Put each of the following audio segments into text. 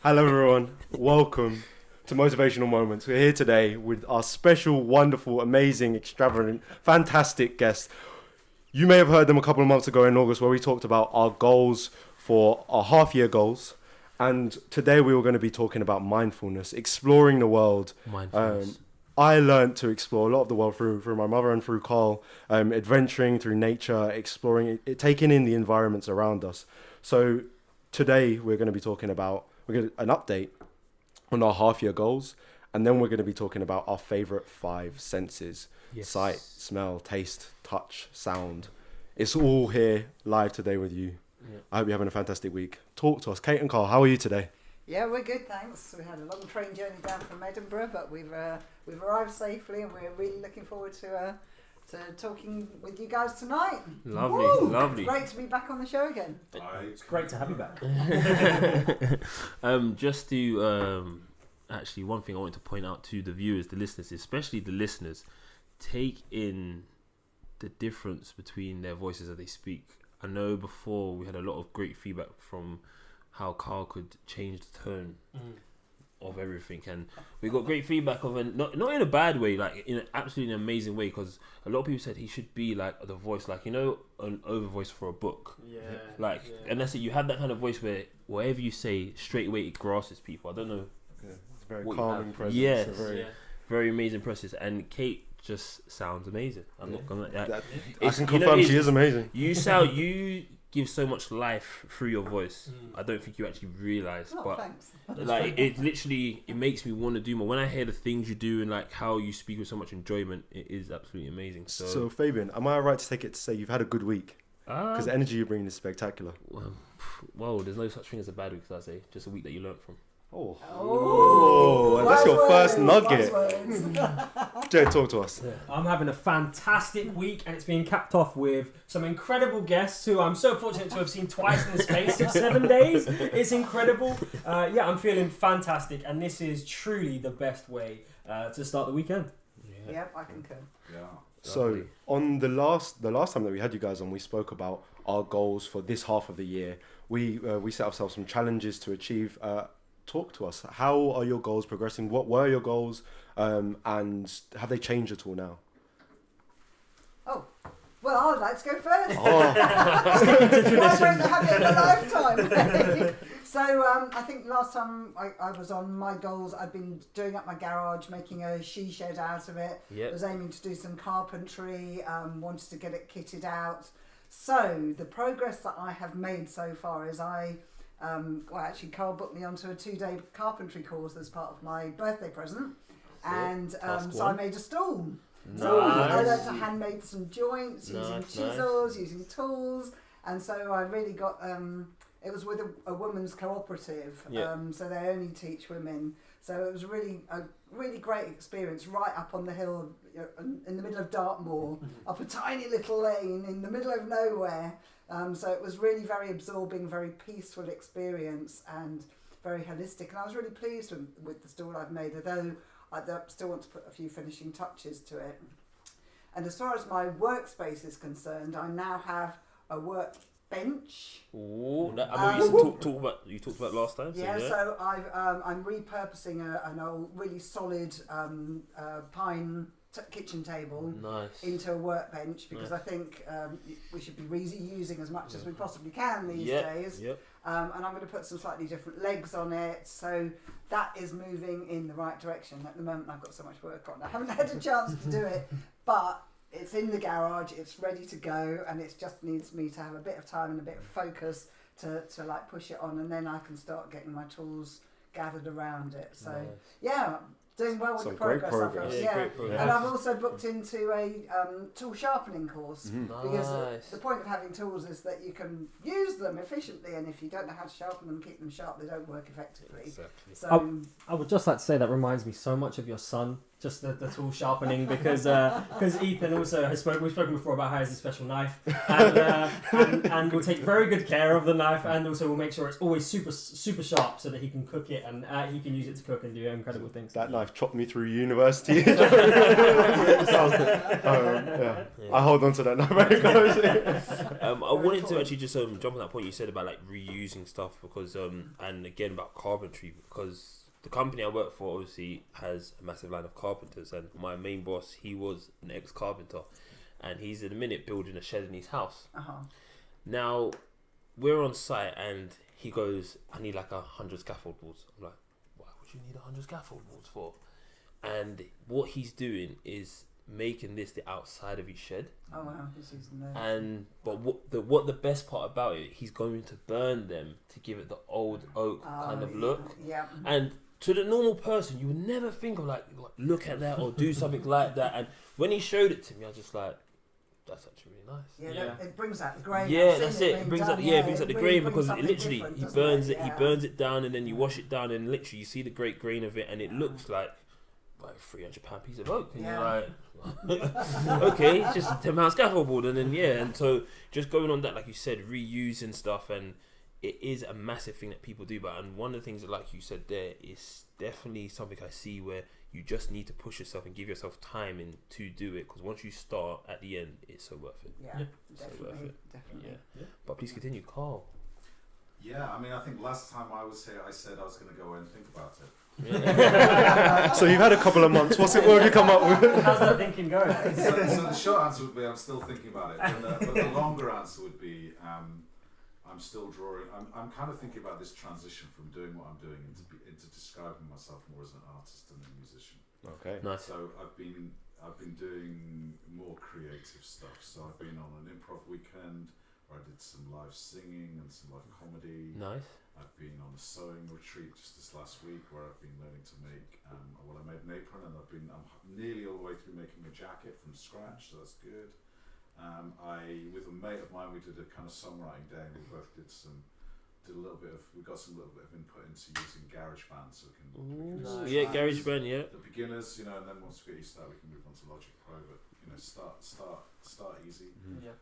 Hello everyone, welcome to Motivational Moments. We're here today with our special, wonderful, amazing, extravagant, fantastic guest. You may have heard them a couple of months ago in August where we talked about our goals for our half-year goals. And today we were going to be talking about mindfulness, exploring the world. Mindfulness. I learned to explore a lot of the world through my mother and through Carl, adventuring through nature, exploring it, taking in the environments around us. So today we're going to be talking about an update on our half-year goals, and then we're going to be talking about our favorite 5 senses: sight, smell, taste, touch, sound. It's all here live today with you. Yeah. I hope you're having a fantastic week. Talk to us. Kate and Carl, how are you today? Yeah, we're good, thanks. We had a long train journey down from Edinburgh, but we've arrived safely, and we're really looking forward to talking with you guys tonight. Lovely, Woo! lovely. Great to be back on the show again. It's great to have you back. Just to actually, one thing I want to point out to the viewers, the listeners, especially the listeners, take in the difference between their voices as they speak. I know before we had a lot of great feedback from how Carl could change the tone of everything, and we got great feedback of it, not in a bad way, like in an absolutely amazing way, because a lot of people said he should be like the voice, like, you know, an over voice for a book. And that's it. You have that kind of voice where whatever you say straight away it grasps people. I don't know. It's very calming presence. Yes, very amazing presence, and Kate just sounds amazing. I'm not gonna. I can confirm she is amazing. You give so much life through your voice. I don't think you actually realise, but thanks. like it literally, it makes me want to do more. When I hear the things you do and like how you speak with so much enjoyment, it is absolutely amazing. So Fabian, am I right to take it to say you've had a good week? Because the energy you're bringing is spectacular. Well, there's no such thing as a bad week, as I say. Just a week that you learnt from. Oh, that's your first nugget. Jay, talk to us. I'm having a fantastic week, and it's being capped off with some incredible guests who I'm so fortunate to have seen twice in the space of 7 days. It's incredible. I'm feeling fantastic, and this is truly the best way to start the weekend. Yep, I concur. Yeah. So on the last time that we had you guys on, we spoke about our goals for this half of the year. We set ourselves some challenges to achieve. Talk to us. How are your goals progressing? What were your goals? And have they changed at all now? Oh, well, I'd like to go first. Tradition. Why won't they have it in a lifetime? So I think last time I was on my goals, I'd been doing up my garage, making a she shed out of it. Yep. Was aiming to do some carpentry, wanted to get it kitted out. So the progress that I have made so far is actually Carl booked me onto a 2-day carpentry course as part of my birthday present. And so I made a stool. Nice. So I learned to handmade some joints, using chisels, using tools. And so I really got, it was with a women's cooperative. So they only teach women. So it was really a really great experience, right up on the hill, in the middle of Dartmoor, up a tiny little lane in the middle of nowhere. So it was really very absorbing, very peaceful experience, and very holistic. And I was really pleased with the stool I've made, although I still want to put a few finishing touches to it. And as far as my workspace is concerned, I now have a workbench. Ooh, I know you talked about last time. So I'm repurposing an old, really solid pine kitchen table into a workbench, because I think we should be reusing as much as we possibly can these days. And I'm going to put some slightly different legs on it, so that is moving in the right direction. At the moment I've got so much work on, I haven't had a chance to do it, but it's in the garage, it's ready to go, and it just needs me to have a bit of time and a bit of focus to like push it on, and then I can start getting my tools gathered around it. So doing well with the progress. Great progress. Great progress. And I've also booked into a tool sharpening course, because the point of having tools is that you can use them efficiently, and if you don't know how to sharpen them, keep them sharp, they don't work effectively. Exactly. So I would just like to say that reminds me so much of your son. just the tool sharpening, because Ethan also we've spoken before about how he has a special knife, and we'll take very good care of the knife, and also we'll make sure it's always super sharp so that he can cook it and he can use it to cook and do incredible things. That knife chopped me through university. Yeah. I hold on to that knife very closely. I wanted to actually just jump on that point you said about like reusing stuff, because and again about carpentry, because the company I work for obviously has a massive line of carpenters, and my main boss, he was an ex-carpenter, and he's in a minute building a shed in his house. Now we're on site and he goes, I need like 100 scaffold boards. I'm like, why would you need 100 scaffold boards for? And what he's doing is making this the outside of his shed. Oh wow, this is nice. And but what the best part about it, he's going to burn them to give it the old oak kind of look. Yeah. And to the normal person, you would never think of like look at that or do something like that. And when he showed it to me, I was just like, that's actually really nice. Yeah. It brings out the grain. Yeah, that's it. It brings out the grain, because it literally he burns it. Yeah. He burns it down, and then you wash it down, and literally you see the great grain of it, and it looks like £300 piece of oak, and you're like, okay, it's just a £10 scaffold board, and then and so just going on that, like you said, reusing stuff, and it is a massive thing that people do. But and one of the things that, like you said there, is definitely something I see where you just need to push yourself and give yourself time in to do it, because once you start, at the end, it's so worth it. Yeah, definitely. Yeah. But please continue, Carl. Yeah, I mean, I think last time I was here, I said I was going to go away and think about it. So you've had a couple of months. What have you come up with? How's that thinking going? So the short answer would be I'm still thinking about it, but the longer answer would be I'm still drawing. I'm kind of thinking about this transition from doing what I'm doing into describing myself more as an artist and a musician. Okay. Nice. So I've been doing more creative stuff. So I've been on an improv weekend where I did some live singing and some live comedy. Nice. I've been on a sewing retreat just this last week where I've been learning to make, I made an apron, and I'm nearly all the way through making a jacket from scratch, so that's good. With a mate of mine, we did a kind of songwriting day, and we both we got a little bit of input into using GarageBand, so we can GarageBand, the beginners, and then once we get used to that, we can move on to Logic Pro, but start easy.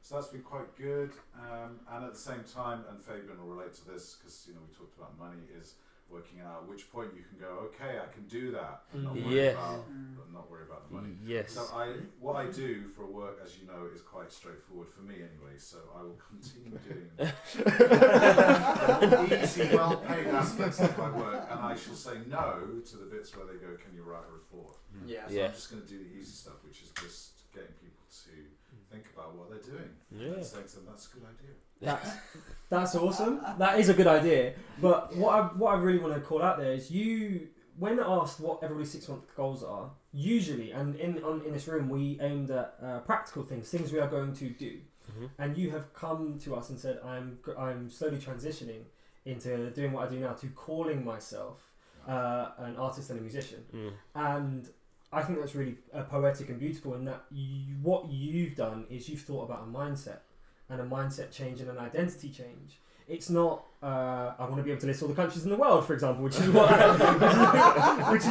So that's been quite good, and at the same time, and Fabian will relate to this because we talked about money, is working out at which point you can go, okay, I can do that, and not worry about the money. Yes. So what I do for work, as you know, is quite straightforward for me anyway. So I will continue doing easy, well-paid aspects of my work, and I shall say no to the bits where they go, can you write a report? So I'm just going to do the easy stuff, which is just getting people to think about what they're doing and saying to them, that's a good idea. That's awesome. That is a good idea. But what I really want to call out there is when asked what everybody's 6-month goals are, usually, and in this room, we aimed at practical things we are going to do. And you have come to us and said, I'm slowly transitioning into doing what I do now, to calling myself an artist and a musician. And I think that's really poetic and beautiful, in that what you've done is you've thought about a mindset, and a mindset change and an identity change. It's not I want to be able to list all the countries in the world, for example, which is what which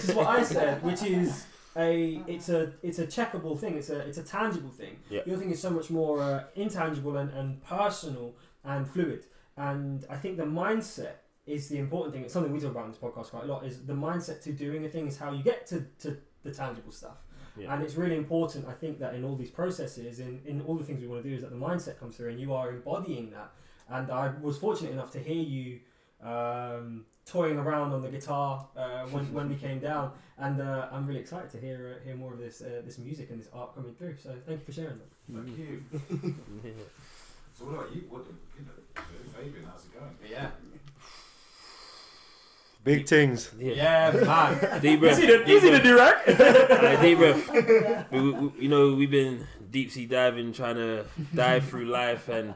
is what I said, which is it's a checkable thing, it's a tangible thing. Your thing is so much more intangible and personal and fluid. And I think the mindset is the important thing. It's something we talk about in this podcast quite a lot, is the mindset to doing a thing is how you get to the tangible stuff. And it's really important, I think, that in all these processes, in all the things we want to do, is that the mindset comes through and you are embodying that. And I was fortunate enough to hear you toying around on the guitar when we came down, and I'm really excited to hear more of this music and this art coming through. So thank you for sharing that. Thank you. So what about you? Fabian, how's it going? Yeah. Big things. Yeah, man. Deep breath. Easy to do, right? Deep breath. We've been deep sea diving, trying to dive through life and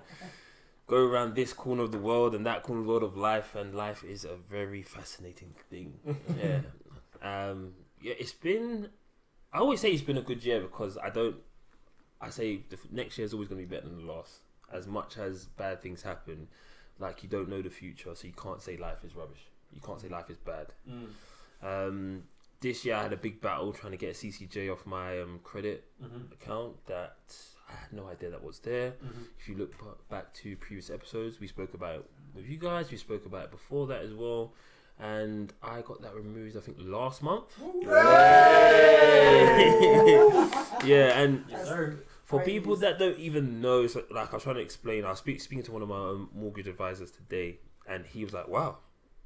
go around this corner of the world and that corner of the world of life, and life is a very fascinating thing. It's been. I always say it's been a good year, because I say the next year is always going to be better than the last. As much as bad things happen, like, you don't know the future, so you can't say life is rubbish. You can't say life is bad. this year I had a big battle trying to get a CCJ off my credit account that I had no idea that was there. If you look back to previous episodes, we spoke about it with you guys. We spoke about it before that as well. And I got that removed, I think, last month. Yeah, and for people that don't even know, so like I was trying to explain, I was speaking to one of my mortgage advisors today, and he was like, wow.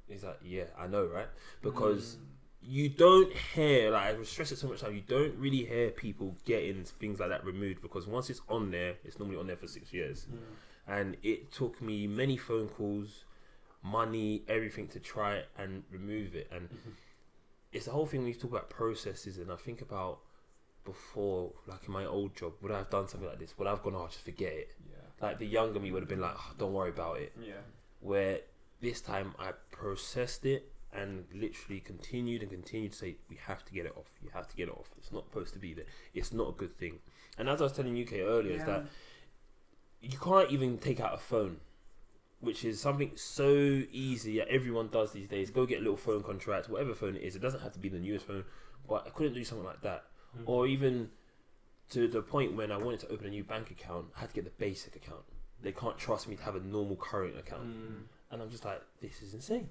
He's like, yeah, I know, right? Because you don't hear, like I stress it so much time, you don't really hear people getting things like that removed, because once it's on there, it's normally on there for 6 years. And it took me many phone calls, money, everything to try and remove it. And it's the whole thing when you talk about processes, and I think about before, like in my old job, would I have done something like this? Would I have gone, oh, just forget it? Like the younger me would have been like, oh, don't worry about it. Where this time I processed it and literally continued to say, we have to get it off. You have to get it off. It's not supposed to be there. It's not a good thing. And as I was telling UK earlier, is that you can't even take out a phone, which is something so easy that everyone does these days. Go get a little phone contract, whatever phone it is. It doesn't have to be the newest phone, but I couldn't do something like that. Or even to the point when I wanted to open a new bank account, I had to get the basic account. They can't trust me to have a normal current account. And I'm just like, this is insane.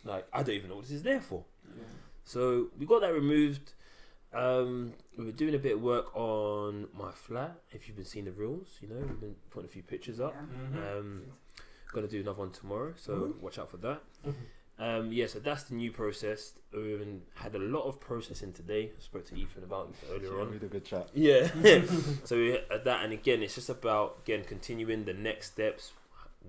Like, I don't even know what this is there for. So we got that removed. We were doing a bit of work on my flat. If you've been seeing the reels, you know, we've been putting a few pictures up. Gonna do another one tomorrow, so watch out for that. So that's the new process. We had a lot of processing today. I spoke to Ethan about it earlier on. We had a good chat. So we had that, and again, it's just about continuing the next steps,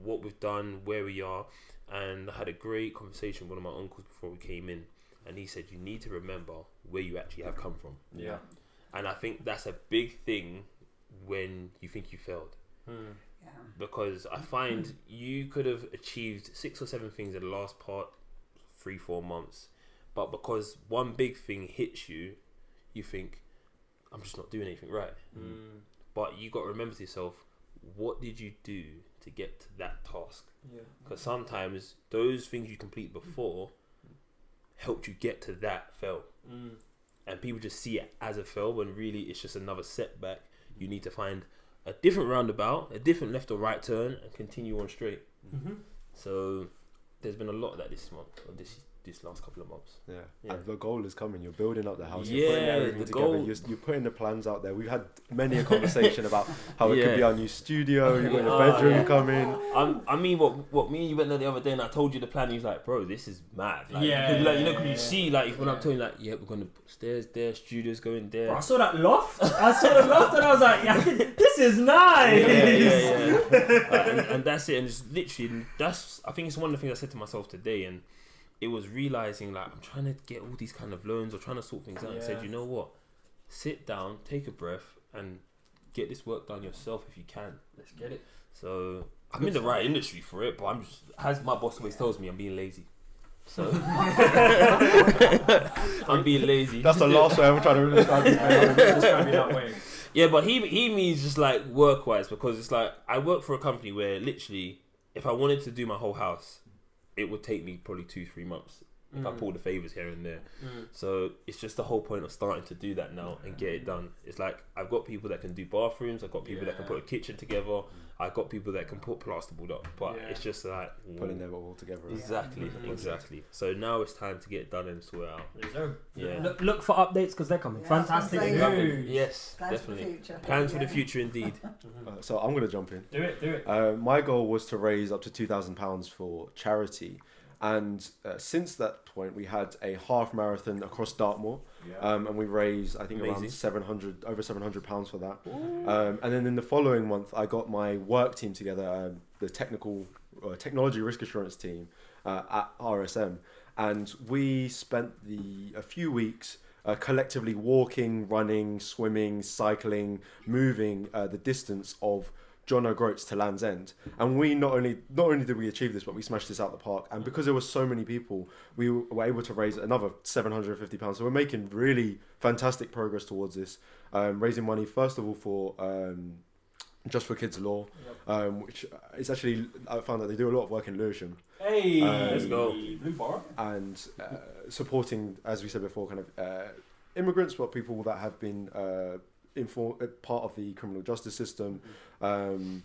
what we've done, where we are. And I had a great conversation with one of my uncles before we came in, and he said you need to remember where you actually have come from. And I think that's a big thing when you think you failed. Because I find you could have achieved 6 or 7 things in the last 3-4 months, but because one big thing hits you, you think, I'm just not doing anything right. But you got to remember to yourself, what did you do to get to that task? Because sometimes those things you complete before helped you get to that fail. And people just see it as a fail when really it's just another setback. You need to find a different roundabout, a different left or right turn, and continue on straight. So there's been a lot of that this month, or this last couple of months. And the goal is coming. You're building up the house. Yeah, you're putting everything together. You're putting the plans out there. We've had many a conversation about how it could be our new studio. You've got your bedroom coming. I mean, what me and you went there the other day, and I told you the plan. He was like, "Bro, this is mad." Like, cause you see, like, when I'm telling you, like, yeah, we're gonna put stairs there, studios going there. Bro, I saw that loft. And I was like, this is nice. And that's it. And it's literally I think it's one of the things I said to myself today, and it was realizing, like, I'm trying to get all these kind of loans or trying to sort things out. I said, you know what? Sit down, take a breath, and get this work done yourself if you can. Let's get it. So I'm in the right industry for it, but I'm just, as my boss always tells me, I'm being lazy. So I'm being lazy. That's the last way I'm trying to describe it. Describe me that way. Yeah, but he means just like work wise, because it's like I work for a company where literally, if I wanted to do my whole house, it would take me probably 2-3 months if I pull the favours here and there. So it's just the whole point of starting to do that now and get it done. It's like I've got people that can do bathrooms, I've got people that can put a kitchen together, I've got people that can put plasterboard up, but it's just like putting them all together. Exactly. So now it's time to get it done and sort it out. Look for updates because they're coming. Fantastic news. Yes, Plans definitely. For the future. Plans for the future, indeed. So I'm going to jump in. Do it. My goal was to raise up to £2,000 for charity. And since that point, we had a half marathon across Dartmoor, and we raised, I think, around over £700 for that. And then in the following month, I got my work team together, the technology risk assurance team at RSM, and we spent a few weeks collectively walking, running, swimming, cycling, moving the distance of John O'Groats to Land's End. And we not only did we achieve this, but we smashed this out the park. And because there were so many people, we were able to raise another £750. So we're making really fantastic progress towards this, raising money first of all for Just for Kids Law, Yep. which is actually, I found that they do a lot of work in Lewisham. Hey, let's go. Blue Bar. And supporting, as we said before, kind of immigrants, but people that have been part of the criminal justice system, and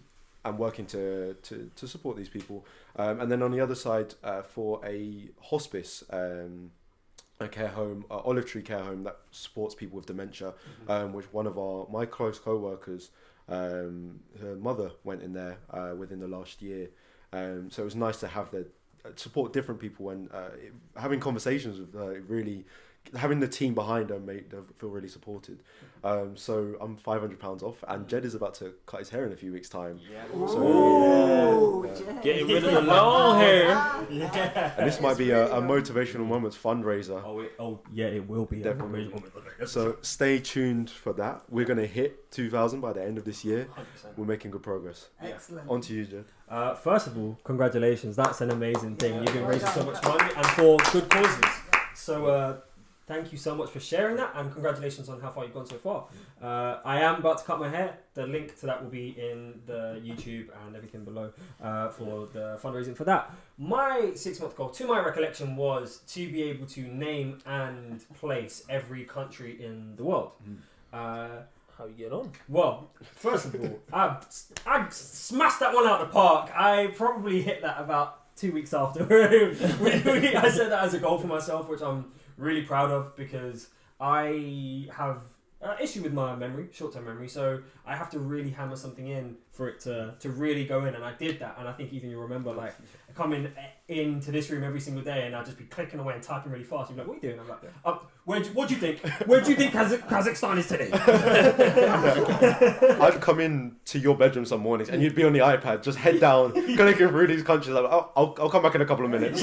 working to support these people. And then on the other side, for a hospice, a care home, Olive Tree Care Home that supports people with dementia, which one of my close co-workers, her mother went in there within the last year. So it was nice to have support different people, and having conversations with her, really having the team behind her made her feel really supported. So I'm £500 off, and Jed is about to cut his hair in a few weeks' time. Yeah. Ooh, Jed. Getting rid of the long hair. Yeah. And this might be a motivational moments fundraiser. Oh yeah, it will be. Definitely. So stay tuned for that. We're going to hit 2,000 by the end of this year. 100%. We're making good progress. Excellent. On to you, Jed. First of all, congratulations. That's an amazing thing. You've been raising so much money and for good causes. So thank you so much for sharing that, and congratulations on how far you've gone so far. I am about to cut my hair. The link to that will be in the YouTube and everything below for the fundraising for that. My 6-month goal, to my recollection, was to be able to name and place every country in the world. How you get on? Well, first of all, I smashed that one out of the park. I probably hit that about 2 weeks after. I set that as a goal for myself, which I'm really proud of, because I have an issue with my memory, short-term memory, so I have to really hammer something in for it to really go in, and I did that. And I think, Ethan, you remember, like, I come into this room every single day and I'd just be clicking away and typing really fast. You'd be like, what are you doing? I'm like, what do you think? Where do you think Kazakhstan is today? I'd come in to your bedroom some mornings and you'd be on the iPad, just head down, going through these countries. Like, I'll come back in a couple of minutes.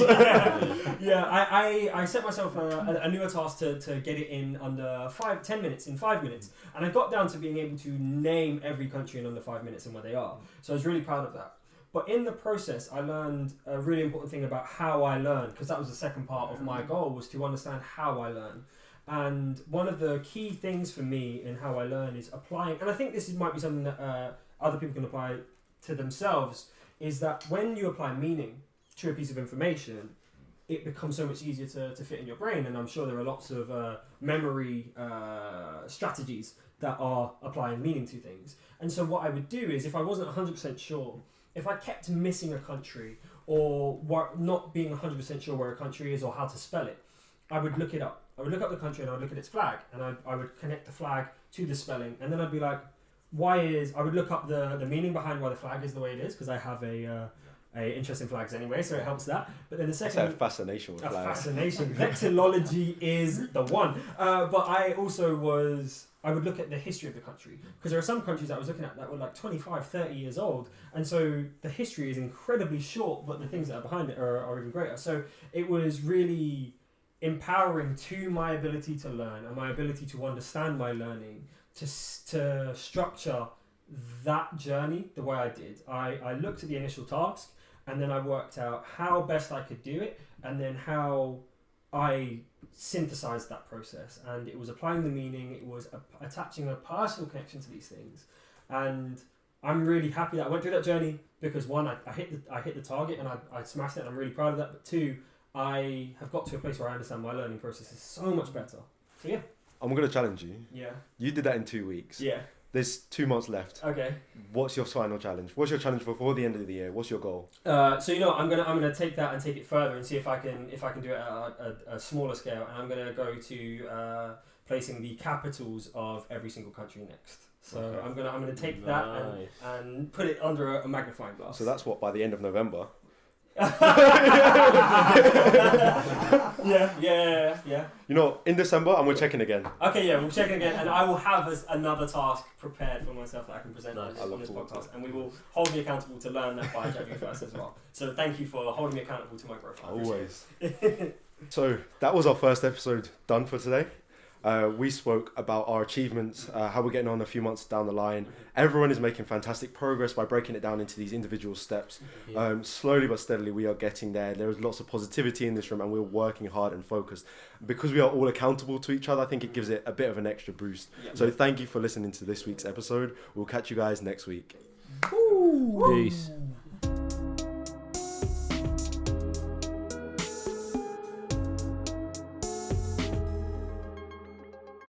Yeah, I set myself a newer task to get it in under 10 minutes, in 5 minutes. And I got down to being able to name every country in under 5 minutes and where they are. So I was really proud of that. But in the process, I learned a really important thing about how I learn, because that was the second part of my goal, was to understand how I learn. And one of the key things for me in how I learn is applying, and I think this might be something that other people can apply to themselves, is that when you apply meaning to a piece of information, it becomes so much easier to fit in your brain. And I'm sure there are lots of memory strategies that are applying meaning to things. And so what I would do is, if I wasn't 100% sure, if I kept missing a country or not being 100% sure where a country is or how to spell it, I would look it up. I would look up the country and I would look at its flag, and I would connect the flag to the spelling, and then I'd be like, I would look up the meaning behind why the flag is the way it is, because I have a interest in flags anyway, so it helps that. But then the second... That's a fascination with flags. Fascination. Vexillology is the one. But I also I would look at the history of the country, because there are some countries that I was looking at that were like 25, 30 years old, and so the history is incredibly short, but the things that are behind it are even greater. So it was really empowering to my ability to learn and my ability to understand my learning, to structure that journey the way I did. I looked at the initial task, and then I worked out how best I could do it, and then how I synthesized that process. And it was applying the meaning, it was attaching a personal connection to these things. And I'm really happy that I went through that journey, because one, I hit the target and I smashed it, and I'm really proud of that. But two, I have got to a place where I understand my learning process is so much better. So yeah. I'm going to challenge you. Yeah. You did that in 2 weeks. Yeah. There's 2 months left. Okay. What's your final challenge? What's your challenge before the end of the year? What's your goal? So I'm gonna take that and take it further and see if I can do it at a smaller scale, and I'm gonna go to placing the capitals of every single country next. So okay. I'm gonna take that and put it under a magnifying glass. So that's what, by the end of November. Yeah. You know, in December, and we're checking again. Okay, yeah, we'll check again, and I will have another task prepared for myself that I can present on this podcast, and we will hold me accountable to learn that by January 1st as well. So thank you for holding me accountable to my growth. Always. So that was our first episode done for today. We spoke about our achievements, how we're getting on a few months down the line. Everyone is making fantastic progress by breaking it down into these individual steps. Slowly but steadily, we are getting there. There is lots of positivity in this room, and we're working hard and focused. Because we are all accountable to each other, I think it gives it a bit of an extra boost. So thank you for listening to this week's episode. We'll catch you guys next week. Woo! Peace.